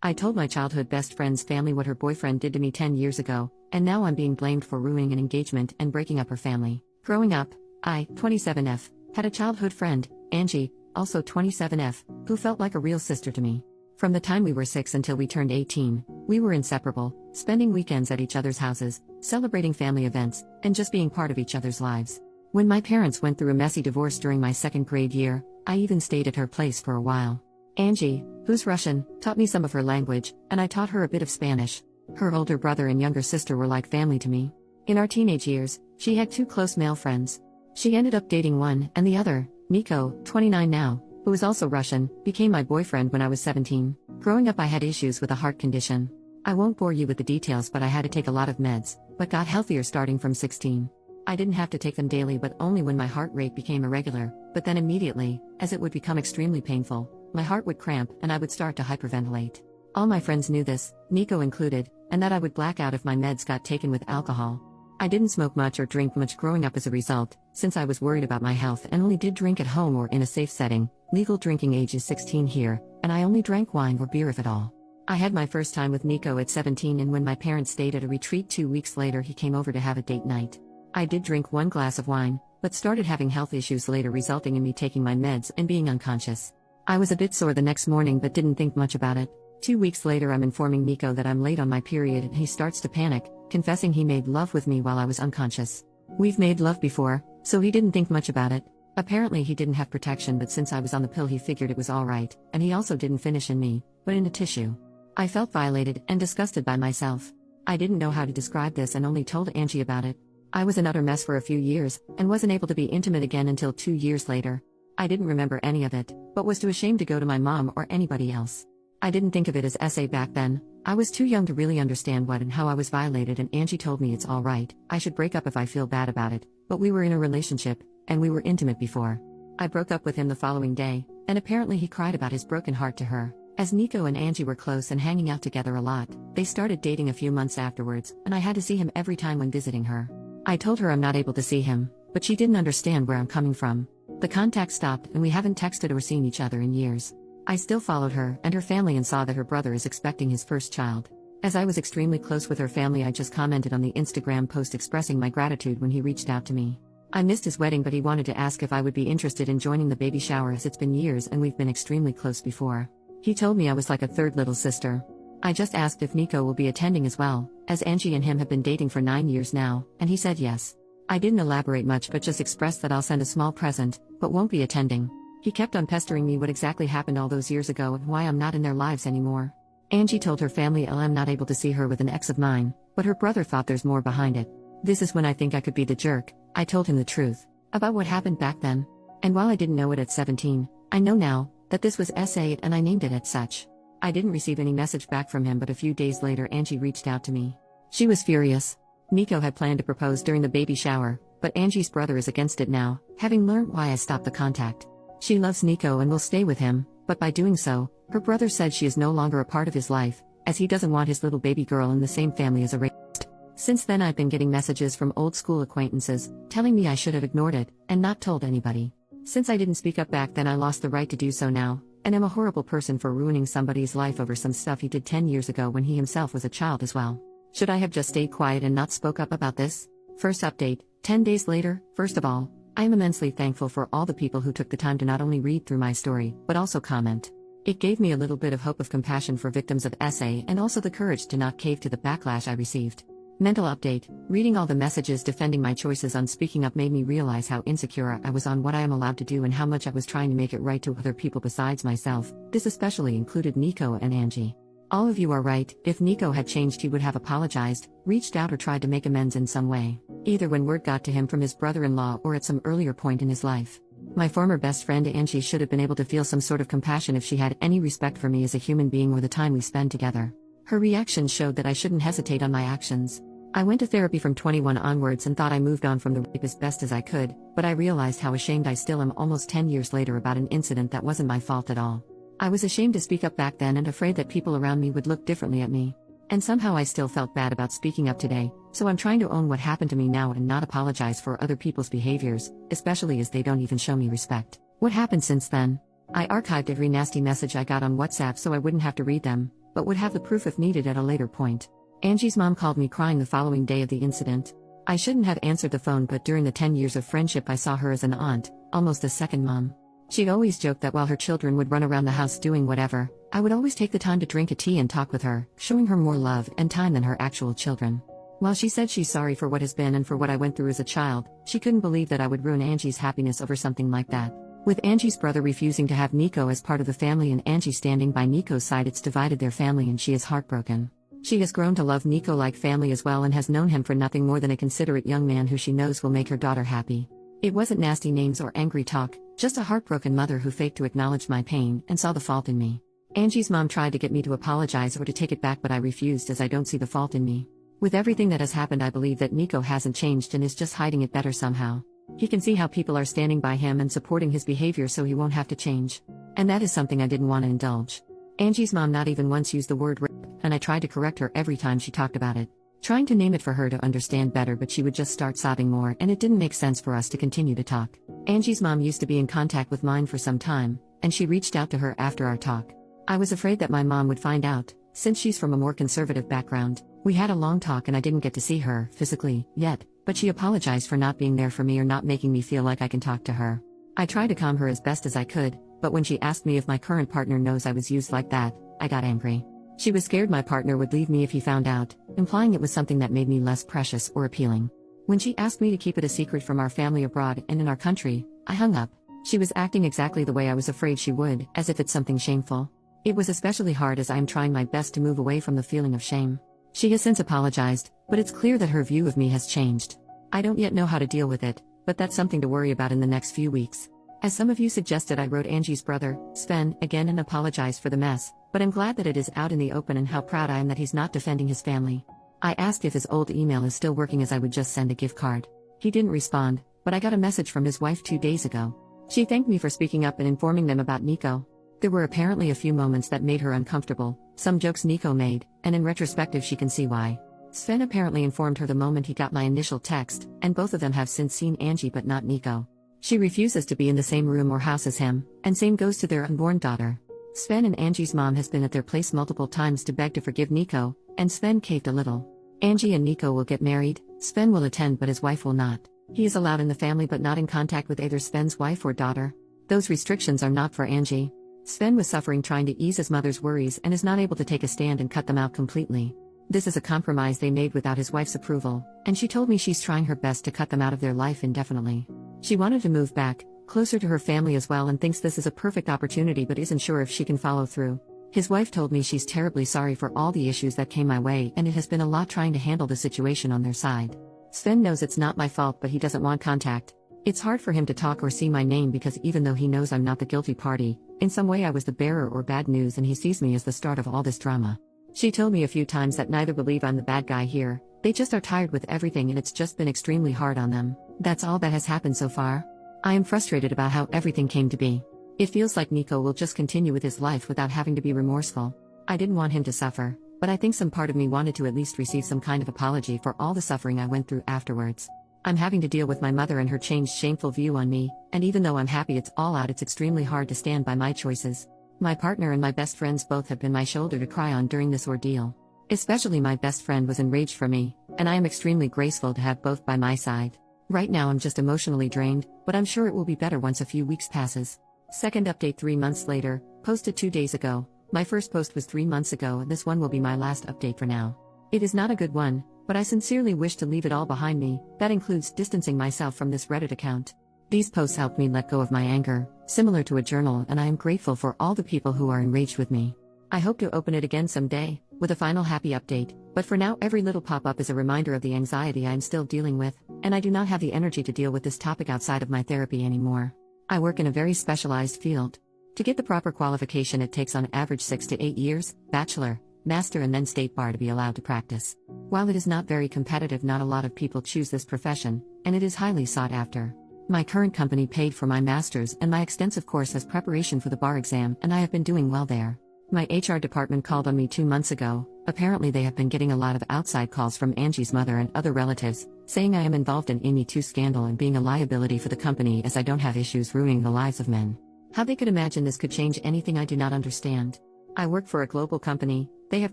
I told my childhood best friend's family what her boyfriend did to me 10 years ago, and now I'm being blamed for ruining an engagement and breaking up her family. Growing up, I, 27F, had a childhood friend, Angie, also 27F, who felt like a real sister to me. From the time we were 6 until we turned 18, we were inseparable, spending weekends at each other's houses, celebrating family events, and just being part of each other's lives. When my parents went through a messy divorce during my second grade year, I even stayed at her place for a while. Angie, who's Russian, taught me some of her language, and I taught her a bit of Spanish. Her older brother and younger sister were like family to me. In our teenage years, she had 2 close male friends. She ended up dating one, and the other, Nico, 29 now, who is also Russian, became my boyfriend when I was 17. Growing up I had issues with a heart condition. I won't bore you with the details, but I had to take a lot of meds, but got healthier starting from 16. I didn't have to take them daily but only when my heart rate became irregular, but then immediately, as it would become extremely painful, my heart would cramp and I would start to hyperventilate. All my friends knew this, Nico included, and that I would black out if my meds got taken with alcohol. I didn't smoke much or drink much growing up as a result, since I was worried about my health and only did drink at home or in a safe setting. Legal drinking age is 16 here, and I only drank wine or beer if at all. I had my first time with Nico at 17, and when my parents stayed at a retreat 2 weeks later he came over to have a date night. I did drink 1 glass of wine, but started having health issues later resulting in me taking my meds and being unconscious. I was a bit sore the next morning but didn't think much about it. 2 weeks later I'm informing Nico that I'm late on my period and he starts to panic, confessing he made love with me while I was unconscious. We've made love before, so he didn't think much about it. Apparently he didn't have protection, but since I was on the pill he figured it was alright, and he also didn't finish in me, but in a tissue. I felt violated and disgusted by myself. I didn't know how to describe this and only told Angie about it. I was an utter mess for a few years, and wasn't able to be intimate again until 2 years later. I didn't remember any of it, but was too ashamed to go to my mom or anybody else. I didn't think of it as SA back then. I was too young to really understand what and how I was violated, and Angie told me it's alright, I should break up if I feel bad about it, but we were in a relationship, and we were intimate before. I broke up with him the following day, and apparently he cried about his broken heart to her. As Nico and Angie were close and hanging out together a lot, they started dating a few months afterwards, and I had to see him every time when visiting her. I told her I'm not able to see him, but she didn't understand where I'm coming from. The contact stopped and we haven't texted or seen each other in years. I still followed her and her family and saw that her brother is expecting his first child. As I was extremely close with her family, I just commented on the Instagram post expressing my gratitude when he reached out to me. I missed his wedding, but he wanted to ask if I would be interested in joining the baby shower, as it's been years and we've been extremely close before. He told me I was like a third little sister. I just asked if Nico will be attending as well, as Angie and him have been dating for 9 years now, and he said yes. I didn't elaborate much but just expressed that I'll send a small present, but won't be attending. He kept on pestering me what exactly happened all those years ago and why I'm not in their lives anymore. Angie told her family I'm not able to see her with an ex of mine, but her brother thought there's more behind it. This is when I think I could be the jerk. I told him the truth about what happened back then. And while I didn't know it at 17, I know now that this was SA and I named it as such. I didn't receive any message back from him, but a few days later Angie reached out to me. She was furious. Nico had planned to propose during the baby shower, but Angie's brother is against it now, having learned why I stopped the contact. She loves Nico and will stay with him, but by doing so, her brother said she is no longer a part of his life, as he doesn't want his little baby girl in the same family as a rapist. Since then I've been getting messages from old school acquaintances, telling me I should have ignored it, and not told anybody. Since I didn't speak up back then, I lost the right to do so now, and am a horrible person for ruining somebody's life over some stuff he did 10 years ago when he himself was a child as well. Should I have just stayed quiet and not spoke up about this? First update, 10 days later. First of all, I am immensely thankful for all the people who took the time to not only read through my story, but also comment. It gave me a little bit of hope of compassion for victims of SA and also the courage to not cave to the backlash I received. Mental update, reading all the messages defending my choices on speaking up made me realize how insecure I was on what I am allowed to do and how much I was trying to make it right to other people besides myself. This especially included Nico and Angie. All of you are right. If Nico had changed, he would have apologized, reached out, or tried to make amends in some way, either when word got to him from his brother-in-law or at some earlier point in his life. My former best friend Angie should have been able to feel some sort of compassion if she had any respect for me as a human being or the time we spend together. Her reaction showed that I shouldn't hesitate on my actions. I went to therapy from 21 onwards and thought I moved on from the rape as best as I could, but I realized how ashamed I still am almost 10 years later about an incident that wasn't my fault at all. I was ashamed to speak up back then and afraid that people around me would look differently at me. And somehow I still felt bad about speaking up today, so I'm trying to own what happened to me now and not apologize for other people's behaviors, especially as they don't even show me respect. What happened since then? I archived every nasty message I got on WhatsApp so I wouldn't have to read them, but would have the proof if needed at a later point. Angie's mom called me crying the following day of the incident. I shouldn't have answered the phone, but during the 10 years of friendship I saw her as an aunt, almost a second mom. She'd always joked that while her children would run around the house doing whatever, I would always take the time to drink a tea and talk with her, showing her more love and time than her actual children. While she said she's sorry for what has been and for what I went through as a child, she couldn't believe that I would ruin Angie's happiness over something like that. With Angie's brother refusing to have Nico as part of the family and Angie standing by Nico's side, it's divided their family and she is heartbroken. She has grown to love Nico like family as well and has known him for nothing more than a considerate young man who she knows will make her daughter happy. It wasn't nasty names or angry talk, just a heartbroken mother who faked to acknowledge my pain and saw the fault in me. Angie's mom tried to get me to apologize or to take it back, but I refused as I don't see the fault in me. With everything that has happened, I believe that Nico hasn't changed and is just hiding it better somehow. He can see how people are standing by him and supporting his behavior, so he won't have to change. And that is something I didn't want to indulge. Angie's mom not even once used the word rape, and I tried to correct her every time she talked about it, trying to name it for her to understand better, but she would just start sobbing more and it didn't make sense for us to continue to talk. Angie's mom used to be in contact with mine for some time, and she reached out to her after our talk. I was afraid that my mom would find out, since she's from a more conservative background. We had a long talk and I didn't get to see her physically yet, but she apologized for not being there for me or not making me feel like I can talk to her. I tried to calm her as best as I could, but when she asked me if my current partner knows I was used like that, I got angry. She was scared my partner would leave me if he found out, implying it was something that made me less precious or appealing. When she asked me to keep it a secret from our family abroad and in our country, I hung up. She was acting exactly the way I was afraid she would, as if it's something shameful. It was especially hard as I am trying my best to move away from the feeling of shame. She has since apologized, but it's clear that her view of me has changed. I don't yet know how to deal with it, but that's something to worry about in the next few weeks. As some of you suggested, I wrote Angie's brother, Sven, again and apologized for the mess, but I'm glad that it is out in the open and how proud I am that he's not defending his family. I asked if his old email is still working as I would just send a gift card. He didn't respond, but I got a message from his wife 2 days ago. She thanked me for speaking up and informing them about Nico. There were apparently a few moments that made her uncomfortable, some jokes Nico made, and in retrospective she can see why. Sven apparently informed her the moment he got my initial text, and both of them have since seen Angie but not Nico. She refuses to be in the same room or house as him, and same goes to their unborn daughter. Sven and Angie's mom has been at their place multiple times to beg to forgive Nico, and Sven caved a little. Angie and Nico will get married, Sven will attend but his wife will not. He is allowed in the family but not in contact with either Sven's wife or daughter. Those restrictions are not for Angie. Sven was suffering trying to ease his mother's worries and is not able to take a stand and cut them out completely. This is a compromise they made without his wife's approval, and she told me she's trying her best to cut them out of their life indefinitely. She wanted to move back, closer to her family as well, and thinks this is a perfect opportunity but isn't sure if she can follow through. His wife told me she's terribly sorry for all the issues that came my way and it has been a lot trying to handle the situation on their side. Sven knows it's not my fault but he doesn't want contact. It's hard for him to talk or see my name because even though he knows I'm not the guilty party, in some way I was the bearer or bad news and he sees me as the start of all this drama. She told me a few times that neither believe I'm the bad guy here, they just are tired with everything and it's just been extremely hard on them. That's all that has happened so far. I am frustrated about how everything came to be. It feels like Nico will just continue with his life without having to be remorseful. I didn't want him to suffer, but I think some part of me wanted to at least receive some kind of apology for all the suffering I went through afterwards. I'm having to deal with my mother and her changed shameful view on me, and even though I'm happy it's all out, it's extremely hard to stand by my choices. My partner and my best friends both have been my shoulder to cry on during this ordeal. Especially my best friend was enraged for me, and I am extremely grateful to have both by my side. Right now I'm just emotionally drained, but I'm sure it will be better once a few weeks passes. Second update 3 months later, posted 2 days ago. My first post was 3 months ago and this one will be my last update for now. It is not a good one, but I sincerely wish to leave it all behind me. That includes distancing myself from this Reddit account. These posts helped me let go of my anger, similar to a journal, and I am grateful for all the people who are enraged with me. I hope to open it again someday, with a final happy update, but for now every little pop-up is a reminder of the anxiety I am still dealing with, and I do not have the energy to deal with this topic outside of my therapy anymore. I work in a very specialized field. To get the proper qualification it takes on average 6 to 8 years, bachelor, master and then state bar to be allowed to practice. While it is not very competitive, not a lot of people choose this profession, and it is highly sought after. My current company paid for my master's and my extensive course as preparation for the bar exam, and I have been doing well there. My HR department called on me 2 months ago. Apparently they have been getting a lot of outside calls from Angie's mother and other relatives, saying I am involved in Amy 2 scandal and being a liability for the company as I don't have issues ruining the lives of men. How they could imagine this could change anything I do not understand. I work for a global company, They have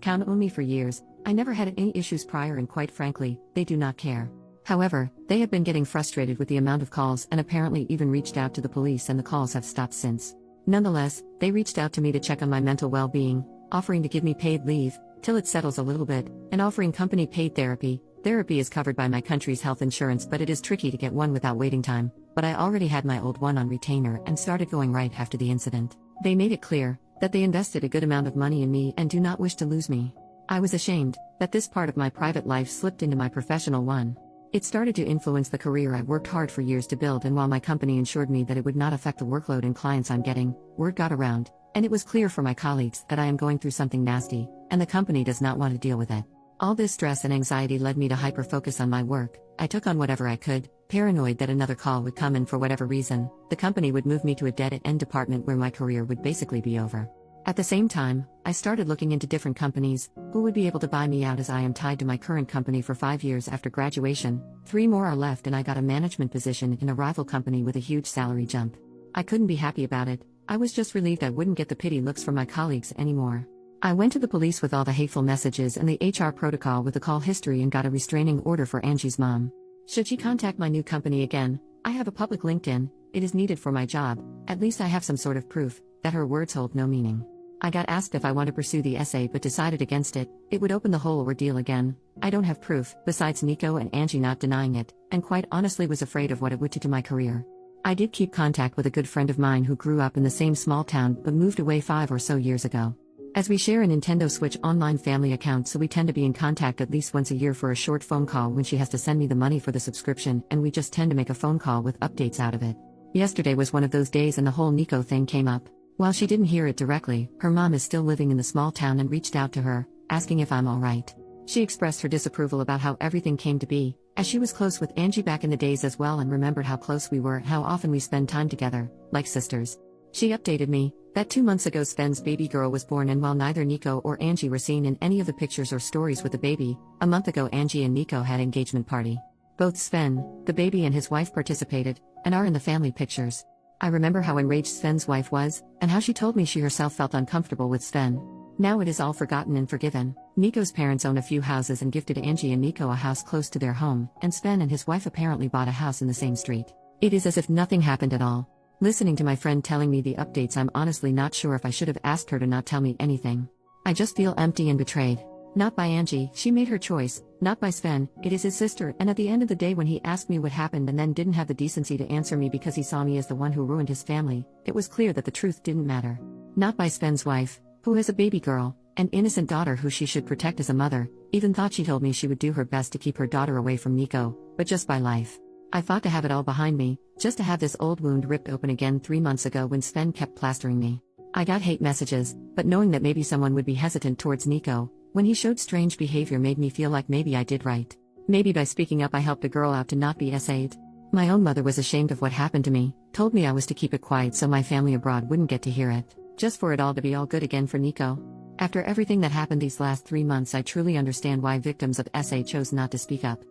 counted on me for years. I never had any issues prior, and quite frankly, they do not care. However, they have been getting frustrated with the amount of calls and apparently even reached out to the police, and the calls have stopped since. Nonetheless, they reached out to me to check on my mental well-being, offering to give me paid leave till it settles a little bit, and offering company paid therapy. Therapy is covered by my country's health insurance, but it is tricky to get one without waiting time, but I already had my old one on retainer and started going right after the incident. They made it clear that they invested a good amount of money in me and do not wish to lose me. I was ashamed that this part of my private life slipped into my professional one. It started to influence the career I worked hard for years to build, and while my company ensured me that it would not affect the workload and clients I'm getting, word got around, and it was clear for my colleagues that I am going through something nasty, and the company does not want to deal with it. All this stress and anxiety led me to hyper-focus on my work. I took on whatever I could, paranoid that another call would come, and for whatever reason, the company would move me to a dead-end department where my career would basically be over. At the same time, I started looking into different companies who would be able to buy me out, as I am tied to my current company for 5 years after graduation. 3 more are left, and I got a management position in a rival company with a huge salary jump. I couldn't be happy about it. I was just relieved I wouldn't get the pity looks from my colleagues anymore. I went to the police with all the hateful messages and the HR protocol with the call history and got a restraining order for Angie's mom. Should she contact my new company again, I have a public LinkedIn. It is needed for my job. At least I have some sort of proof that her words hold no meaning. I got asked if I want to pursue the essay but decided against it. It would open the whole ordeal again. I don't have proof, besides Nico and Angie not denying it, and quite honestly was afraid of what it would do to my career. I did keep contact with a good friend of mine who grew up in the same small town but moved away 5 or so years ago. As we share a Nintendo Switch online family account, so we tend to be in contact at least once a year for a short phone call when she has to send me the money for the subscription, and we just tend to make a phone call with updates out of it. Yesterday was one of those days and the whole Nico thing came up. While she didn't hear it directly, her mom is still living in the small town and reached out to her, asking if I'm alright. She expressed her disapproval about how everything came to be, as she was close with Angie back in the days as well, and remembered how close we were, how often we spend time together, like sisters. She updated me that 2 months ago Sven's baby girl was born, and while neither Nico or Angie were seen in any of the pictures or stories with the baby, a month ago Angie and Nico had engagement party. Both Sven, the baby, and his wife participated, and are in the family pictures. I remember how enraged Sven's wife was, and how she told me she herself felt uncomfortable with Sven. Now it is all forgotten and forgiven. Nico's parents own a few houses and gifted Angie and Nico a house close to their home, and Sven and his wife apparently bought a house in the same street. It is as if nothing happened at all. Listening to my friend telling me the updates, I'm honestly not sure if I should have asked her to not tell me anything. I just feel empty and betrayed. Not by Angie, she made her choice. Not by Sven, it is his sister, and at the end of the day when he asked me what happened and then didn't have the decency to answer me because he saw me as the one who ruined his family, it was clear that the truth didn't matter. Not by Sven's wife, who has a baby girl, an innocent daughter who she should protect as a mother, even thought she told me she would do her best to keep her daughter away from Nico, but just by life. I fought to have it all behind me, just to have this old wound ripped open again 3 months ago when Sven kept plastering me. I got hate messages, but knowing that maybe someone would be hesitant towards Nico when he showed strange behavior made me feel like maybe I did right. Maybe by speaking up I helped a girl out to not be SA'd. My own mother was ashamed of what happened to me, told me I was to keep it quiet so my family abroad wouldn't get to hear it, just for it all to be all good again for Nico. After everything that happened these last 3 months, I truly understand why victims of SA chose not to speak up.